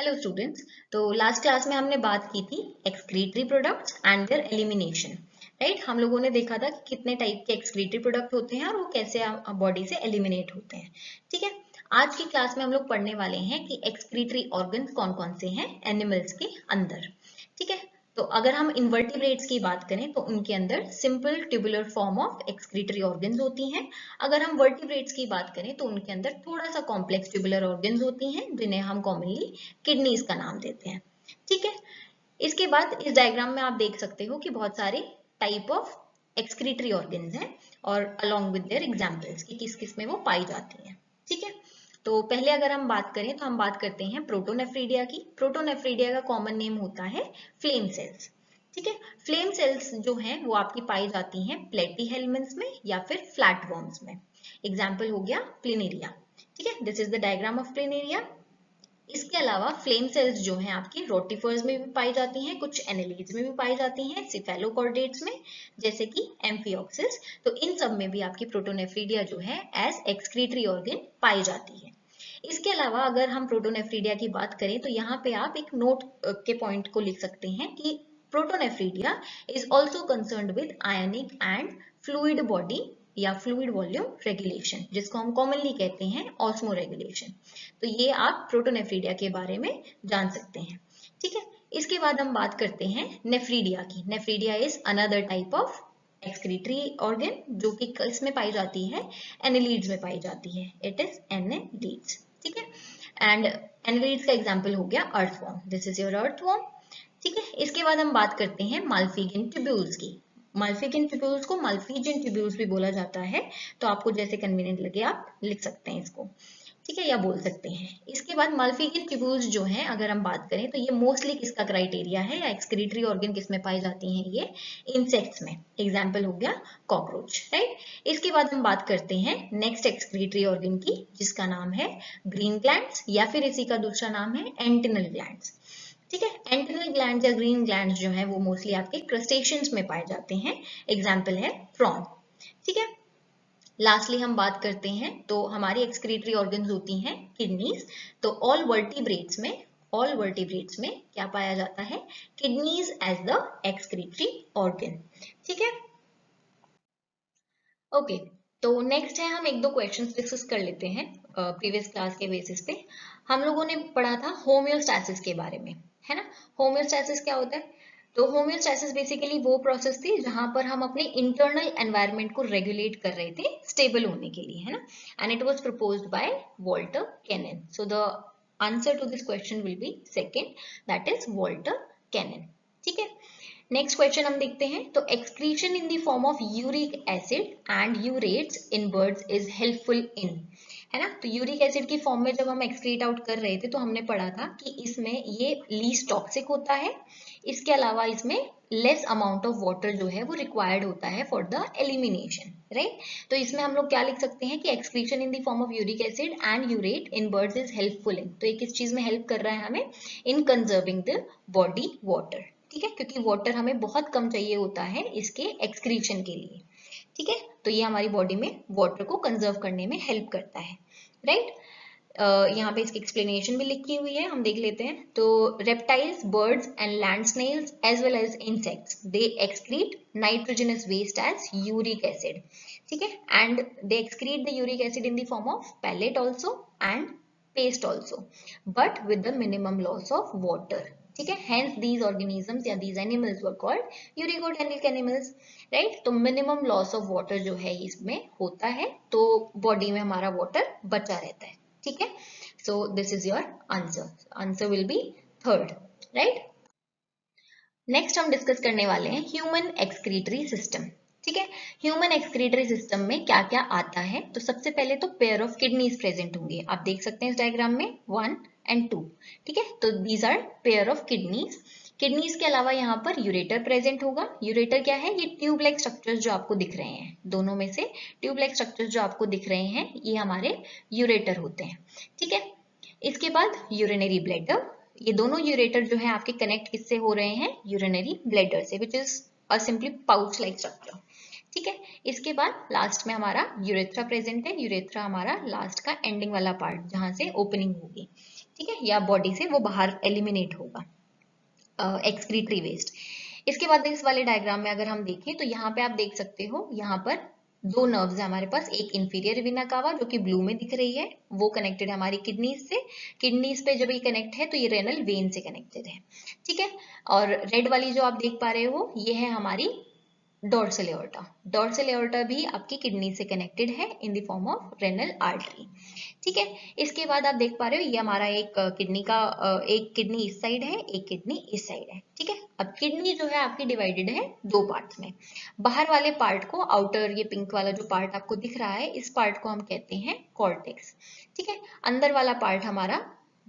Hello students. तो last class में हमने बात की थी excretory products and there elimination. Right, हम लोगों ने देखा था कि कितने टाइप के एक्सक्रीटरी प्रोडक्ट होते हैं और वो कैसे बॉडी से एलिमिनेट होते हैं। ठीक है, आज की क्लास में हम लोग पढ़ने वाले हैं कि एक्सक्रीटरी ऑर्गन्स कौन कौन से हैं एनिमल्स के अंदर। ठीक है, तो अगर हम इन्वर्टिब्रेट्स की बात करें तो उनके अंदर simple tubular form of excretory organs होती हैं। अगर हम वर्टिब्रेट्स की बात करें तो उनके अंदर थोड़ा सा कॉम्प्लेक्स ट्यूबुलर ऑर्गन्स होती हैं जिन्हें हम कॉमनली किडनीज का नाम देते हैं। ठीक है, इसके बाद इस डायग्राम में आप देख सकते हो कि बहुत सारे टाइप ऑफ एक्सक्रीटरी ऑर्गन्स हैं और अलोंग विद देयर एग्जांपल्स कि किस किस में वो पाई जाती हैं। ठीक है, तो पहले अगर हम बात करें तो हम बात करते हैं प्रोटोनेफ्रीडिया की। प्रोटोनेफ्रीडिया का कॉमन नेम होता है फ्लेम सेल्स। ठीक है, फ्लेम सेल्स जो हैं वो आपकी पाई जाती हैं प्लेटीहेल्मिन्थ्स में या फिर फ्लैटवर्म्स में। एग्जाम्पल हो गया प्लिनेरिया। ठीक है, this is the diagram of planaria. इसके अलावा फ्लेम सेल्स जो हैं आपकी रोटिफर्स में भी पाई जाती हैं, कुछ एनेलिड्स में भी पाई जाती हैं, सिफेलोकॉर्डेट्स में जैसे कि एम्फिऑक्सिस। तो इन सब में भी आपकी प्रोटोनेफ्रीडिया जो है एज एक्सक्रीटरी ऑर्गन पाई जाती है। इसके अलावा अगर हम प्रोटोनेफ्रीडिया की बात करें तो यहाँ पे आप एक नोट के पॉइंट को लिख सकते हैं कि protonephridia is also concerned with ionic and fluid body या फ्लूइड वॉल्यूम रेगुलेशन, जिसको हम कॉमनली कहते हैं ऑस्मो रेगुलेशन। तो ये आप प्रोटोनेफ्रीडिया के बारे में जान सकते हैं। ठीक है, इसके बाद हम बात करते हैं नेफ्रीडिया की। Nephridia is another type of excretory organ जो कि इसमें पाई जाती है एनेलिड्स में पाई जाती है। It is annelids. ठीक है, एंड एनेलिड्स का एग्जांपल हो गया earthworm. This is your earthworm. ठीक है, इसके बाद हम बात करते हैं माल्फिगिन ट्यूब्यूल्स की। माल्फिगिन ट्यूब्यूल्स को माल्फिजियन ट्यूब्यूल्स भी बोला जाता है, तो आपको जैसे कन्वीनियंट लगे आप लिख सकते हैं इसको। ठीक है, या बोल सकते हैं। इसके बाद माल्फिगिन ट्यूब्यूल्स जो हैं अगर हम बात करें तो ये मोस्टली किसका क्राइटेरिया है या एक्सक्रीटरी ऑर्गन किस में पाई जाती हैं, ये इंसेक्ट्स में। एग्जाम्पल हो गया कॉकरोच। राइट, इसके बाद हम बात करते हैं नेक्स्ट एक्सक्रीटरी ऑर्गन की जिसका नाम है ग्रीन ग्लैंड्स या फिर इसी का दूसरा नाम है एंटिनल ग्लैंड्स। ठीक है, एंटिनल ग्लैंड्स या ग्रीन ग्लैंड्स जो है वो मोस्टली आपके क्रस्टेशियंस में पाए जाते हैं। एग्जाम्पल है प्रॉन। ठीक है, लास्टली हम बात करते हैं तो हमारी एक्सक्रीटरी ऑर्गन्स होती हैं किडनीज। तो ऑल वर्टिब्रेट्स में क्या पाया जाता है, kidneys as the excretory organ. ठीक है, ओके। तो नेक्स्ट है हम एक दो क्वेश्चंस डिस्कस कर लेते हैं प्रीवियस क्लास के बेसिस पे। हम लोगों ने पढ़ा था होम्योस्टैसिस के बारे में, है ना। होम्योस्टैसिस क्या होता है, तो होम्योस्टैसिस बेसिकली वो प्रोसेस थी जहां पर हम अपने इंटरनल एनवायरनमेंट को रेगुलेट कर रहे थे स्टेबल होने के लिए, है ना। And it was proposed by Walter Cannon. So the answer to this question will be second, that is Walter Cannon. ठीक है, नेक्स्ट क्वेश्चन हम देखते हैं। तो excretion in the form of uric acid and urates in birds is helpful in, है ना। तो uric acid की फॉर्म में जब हम एक्सक्रीट आउट कर रहे थे तो हमने पढ़ा था कि इसमें ये लीस्ट टॉक्सिक होता है। इसके अलावा इसमें लेस अमाउंट ऑफ वाटर जो है वो रिक्वायर्ड होता है फॉर द एलिमिनेशन। राइट, तो इसमें हम लोग क्या लिख सकते हैं कि excretion in the form of uric acid and urate in birds is helpful इन। तो ये किस चीज में हेल्प कर रहा है हमें, इन कंजर्विंग द बॉडी वाटर। ठीक है, क्योंकि वाटर हमें बहुत कम चाहिए होता है इसके एक्सक्रीशन के लिए। ठीक है, तो ये हमारी बॉडी में वाटर को कंजर्व करने में हेल्प करता है। राइट, यहाँ पे इसकी एक्सप्लेनेशन भी लिखी हुई है, हम देख लेते हैं। तो reptiles, birds and land snails as well as insects they excrete nitrogenous waste as uric acid. ठीक है, and they excrete the uric acid in the form of pellet also and paste also, but with the minimum loss of water. ठीक है, hence these organisms या these animals were called यूरिकोडेनिक animals. Right, तो minimum loss of water जो है इसमें होता है, तो बॉडी में हमारा वाटर बचा रहता है। ठीक है, so this is your answer. Answer will be third. Right, next हम डिस्कस करने वाले हैं ह्यूमन एक्सक्रीटरी सिस्टम। ठीक है, ह्यूमन एक्सक्रीटरी सिस्टम में क्या क्या आता है। तो सबसे पहले तो पेयर ऑफ किडनीज प्रेजेंट होंगे, आप देख सकते हैं इस डायग्राम में 1 and 2। ठीक है, तो these are pair of kidneys. Kidneys के अलावा यहाँ पर यूरेटर प्रेजेंट होगा। यूरेटर क्या है, ये ट्यूब लाइक स्ट्रक्चर्स जो आपको दिख रहे हैं, दोनों में से ट्यूब लाइक स्ट्रक्चर्स जो आपको दिख रहे हैं ये हमारे यूरेटर होते हैं। ठीक है, इसके बाद यूरिनरी ब्लैडर। ये दोनों यूरेटर जो है आपके कनेक्ट किससे हो रहे हैं, यूरिनरी ब्लैडर से, which is a simply pouch like structure. ठीक है, इसके बाद लास्ट में हमारा यूरेथ्रा प्रेजेंट है। यूरेथ्रा हमारा लास्ट का एंडिंग वाला पार्ट जहां से ओपनिंग होगी। ठीक है, या बॉडी से वो बाहर एलिमिनेट होगा एक्सक्रीटरी वेस्ट। इसके बाद इस वाले डायग्राम में अगर हम देखें तो यहाँ पे आप देख सकते हो, यहाँ पर दो नर्व्स है हमारे पास, एक इंफीरियर वेना कावा जो कि ब्लू में दिख रही है, वो कनेक्टेड है हमारी किडनीज से। किडनीज पे जब ये कनेक्ट है तो ये रेनल वेन से कनेक्टेड है, ठीक है। और रेड वाली जो आप देख पा रहे हो ये है हमारी डोर्सल एओर्टा। डोर्सल एओर्टा भी आपकी किडनी से कनेक्टेड है इन the form of renal artery, ठीक है। इसके बाद आप देख पा रहे हो ये हमारा एक किडनी का एक किडनी इस साइड है, एक किडनी इस साइड है, ठीक है। अब किडनी जो है आपकी डिवाइडेड है दो पार्ट्स में। बाहर वाले पार्ट को, आउटर ये पिंक वाला जो पार्ट आपको दिख रहा है, इस पार्ट को हम कहते हैं कॉर्टेक्स, ठीक है। अंदर वाला पार्ट हमारा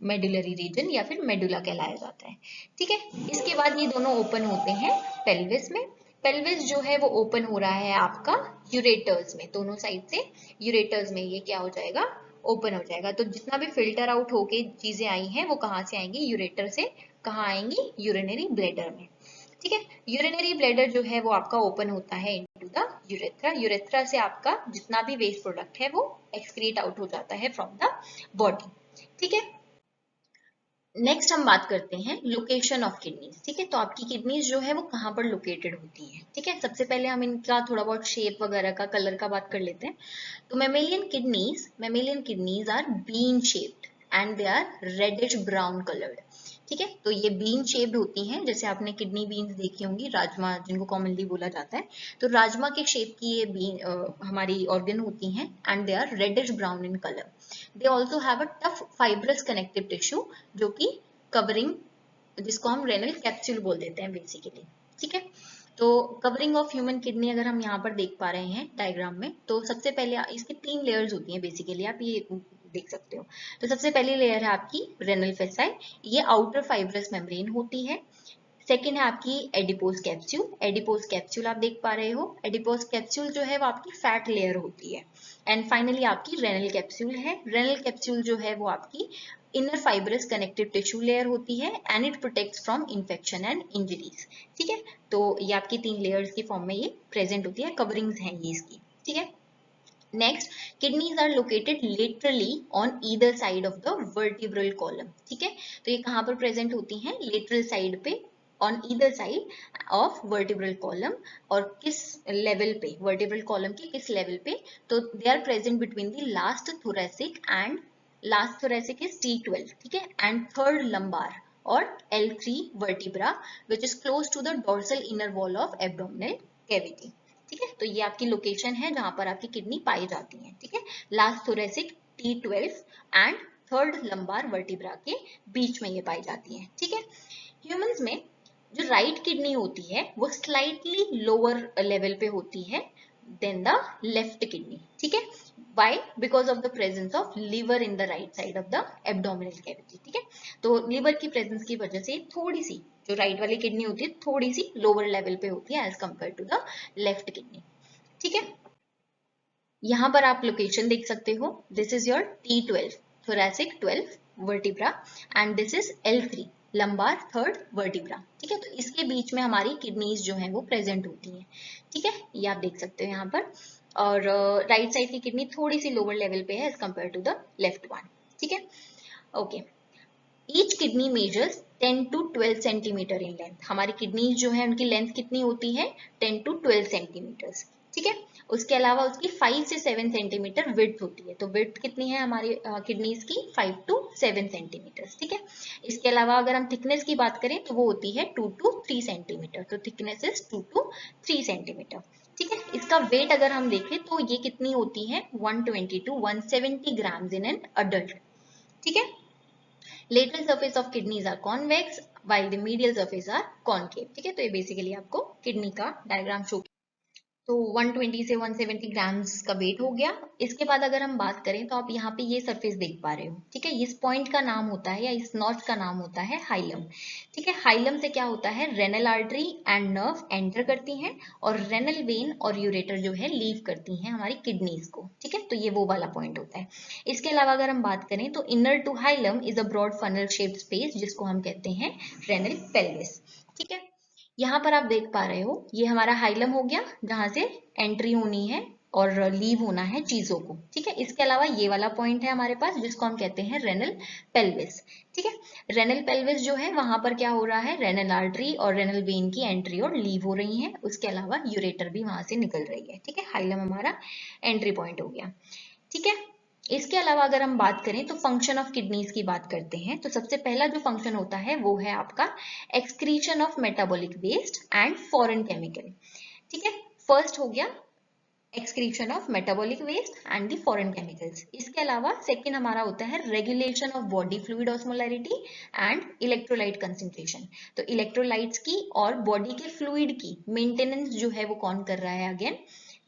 मेडुलरी रीजन या फिर मेडुला कहलाया जाता है, ठीक है। इसके बाद ये दोनों ओपन होते हैं पेल्विस में। पेल्विस जो है वो ओपन हो रहा है आपका यूरेटर्स में, दोनों साइड से यूरेटर्स में ये क्या हो जाएगा, ओपन हो जाएगा। तो जितना भी फिल्टर आउट होके चीजें आई हैं वो कहाँ से आएंगी, यूरेटर से। कहाँ आएंगी, यूरिनरी ब्लैडर में, ठीक है। यूरिनरी ब्लैडर जो है वो आपका ओपन होता है इनटू द यूरेथ्रा। यूरेथ्रा से आपका जितना भी वेस्ट प्रोडक्ट है वो एक्सक्रीट आउट हो जाता है फ्रॉम द बॉडी, ठीक है। नेक्स्ट हम बात करते हैं लोकेशन ऑफ किडनीज, ठीक है। तो आपकी किडनीज जो है वो कहाँ पर लोकेटेड होती है, ठीक है। सबसे पहले हम इनका थोड़ा बहुत शेप वगैरह का, कलर का बात कर लेते हैं। तो mammalian kidneys are bean shaped and they are reddish brown coloured, ठीक है। तो ये बीन शेप्ड होती हैं, जैसे आपने किडनी बीन्स देखी होंगी, राजमा जिनको कॉमनली बोला जाता है, तो राजमा के शेप की ये बीन हमारी ऑर्गन होती हैं and they are reddish brown in colour. They also have a tough fibrous connective tissue जो कि कवरिंग, जिसको हम रेनल कैप्सूल बोल देते हैं बेसिकली, ठीक है। तो कवरिंग ऑफ ह्यूमन किडनी अगर हम यहाँ पर देख पा रहे हैं डायग्राम में, तो सबसे पहले इसकी 3 लेयर्स होती हैं बेसिकली, आप ये देख सकते हो। तो सबसे पहली लेयर है आपकी रेनल फेसाई, ये आउटर फाइब्रस मेम्ब्रेन होती है। सेकेंड है आपकी एडिपोज कैप्सूल। एडिपोज कैप्सूल आप देख पा रहे हो, एडिपोज कैप्सूल जो है वो आपकी फैट लेयर होती है। एंड फाइनली आपकी रेनल कैप्सूल है। रेनल कैप्सूल जो है वो आपकी inner fibrous connective tissue layer होती है and it protects from infection and injuries, ठीक है। तो ये आपकी 3 लेयर्स की फॉर्म में ये प्रेजेंट होती है, कवरिंग्स हैं ये इसकी, ठीक है। Next, kidneys are located laterally on either side of the vertebral column, ठीक है। तो ये कहाँ पर प्रेजेंट होती हैं, लेटरल साइड पे, on either side of vertebral column. और किस लेवल पे, वर्टिब्रल कॉलम के किस लेवल पे, तो they are present between the last thoracic and last thoracic is T12, ठीक है, एंड थर्ड लंबार और L3 vertebra which is close to the dorsal inner wall of abdominal cavity, ठीक है। तो ये आपकी लोकेशन है जहां पर आपकी किडनी पाई जाती है, ठीक है। Last thoracic T12 and third lumbar vertebra के बीच में ये पाई जाती है, ठीक है। ह्यूमंस में जो राइट किडनी होती है वो स्लाइटली लोअर लेवल पे होती है देन द लेफ्ट किडनी, ठीक है। Why? Because of the presence of liver in the right side of the abdominal cavity, ठीक है। तो लिवर की प्रेजेंस की वजह से थोड़ी सी जो राइट वाली किडनी होती है थोड़ी सी लोअर लेवल पे होती है as compare to the left kidney, ठीक है। यहाँ पर आप लोकेशन देख सकते हो, this is your T12 thoracic 12 vertebra and this is L3 lumbar third vertebra, ठीक है। तो इसके बीच में हमारी किडनीज जो है वो प्रेजेंट होती हैं, ठीक है, ये आप देख सकते हो यहाँ पर। और राइट साइड की किडनी थोड़ी सी लोअर लेवल पे है as compare to the left one, ठीक है। Okay, each kidney measures 10 to 12 centimetre in length. हमारी किडनीज जो है उनकी लेंथ कितनी होती है, 10 to 12 सेंटीमीटर्स, ठीक है। उसके अलावा उसकी 5 से 7 सेंटीमीटर विड्थ होती है। तो विड्थ कितनी है हमारी किडनीज की, 5 to 7 सेंटीमीटर, ठीक है। इसके अलावा अगर हम थिकनेस की बात करें तो वो होती है 2 to 3 सेंटीमीटर। तो थिकनेस इज 2 to 3 सेंटीमीटर, ठीक है। इसका वेट अगर हम देखें तो ये कितनी होती है, 120 to 170 grams in an adult, ठीक है। Lateral surface of kidneys are convex while the medial surface are concave, ठीक है। तो ये बेसिकली आपको किडनी का डायग्राम शो, तो 120 से 170 ग्राम्स का वेट हो गया। इसके बाद अगर हम बात करें तो आप यहाँ पे ये सरफेस देख पा रहे हो, ठीक है। इस पॉइंट का नाम होता है या इस नॉच का नाम होता है हाइलम, ठीक है। हाइलम से क्या होता है, renal artery and nerve enter करती हैं और रेनल वेन और यूरेटर जो है लीव करती हैं हमारी किडनीज को, ठीक है। तो ये वो वाला पॉइंट होता है। इसके अलावा अगर हम बात करें तो inner to hilum is a broad funnel shaped space जिसको हम कहते हैं रेनल पेल्विस, ठीक है। यहाँ पर आप देख पा रहे हो ये हमारा हाइलम हो गया जहां से एंट्री होनी है और लीव होना है चीजों को, ठीक है। इसके अलावा ये वाला पॉइंट है हमारे पास जिसको हम कहते हैं रेनल पेल्विस, ठीक है। रेनल पेल्विस जो है वहां पर क्या हो रहा है, रेनल आर्टरी और रेनल वेन की एंट्री और लीव हो रही है, उसके अलावा यूरेटर भी वहां से निकल रही है, ठीक है। हाइलम हमारा एंट्री पॉइंट हो गया, ठीक है। इसके अलावा अगर हम बात करें तो फंक्शन ऑफ किडनीज की बात करते हैं, तो सबसे पहला जो फंक्शन होता है वो है आपका excretion of metabolic waste and foreign chemical, ठीक है। फर्स्ट हो गया excretion of metabolic waste and the foreign chemicals. इसके अलावा सेकंड हमारा होता है regulation of body fluid osmolarity and electrolyte concentration. तो इलेक्ट्रोलाइट्स की और बॉडी के फ्लूइड की मेंटेनेंस जो है वो कौन कर रहा है, अगेन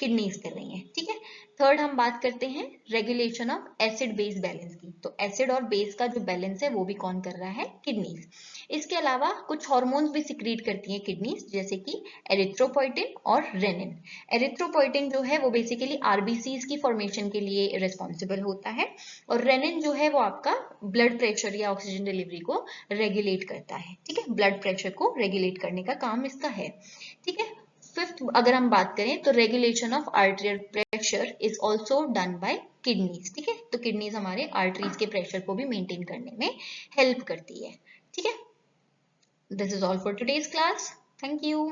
किडनीज कर रही हैं, ठीक है। थर्ड हम बात करते हैं regulation of acid base balance की, तो एसिड और बेस का जो बैलेंस है वो भी कौन कर रहा है, किडनीज। इसके अलावा कुछ हार्मोन्स भी सिक्रीट करती हैं किडनीज, जैसे कि एरिथ्रोपोइटिन और रेनिन। एरिथ्रोपोइटिन जो है वो बेसिकली आरबीसीज की फॉर्मेशन के लिए रिस्पॉन्सिबल होता है, और रेनिन जो है वो आपका ब्लड प्रेशर या ऑक्सीजन डिलीवरी को रेगुलेट करता है, ठीक है। ब्लड प्रेशर को रेगुलेट करने का काम इसका है, ठीक है। फिफ्थ अगर हम बात करें तो regulation of arterial pressure is also done by kidneys, ठीक है। तो किडनीज हमारे आर्टरीज के प्रेशर को भी मेंटेन करने में हेल्प करती है, ठीक है। This is all for today's class, thank you.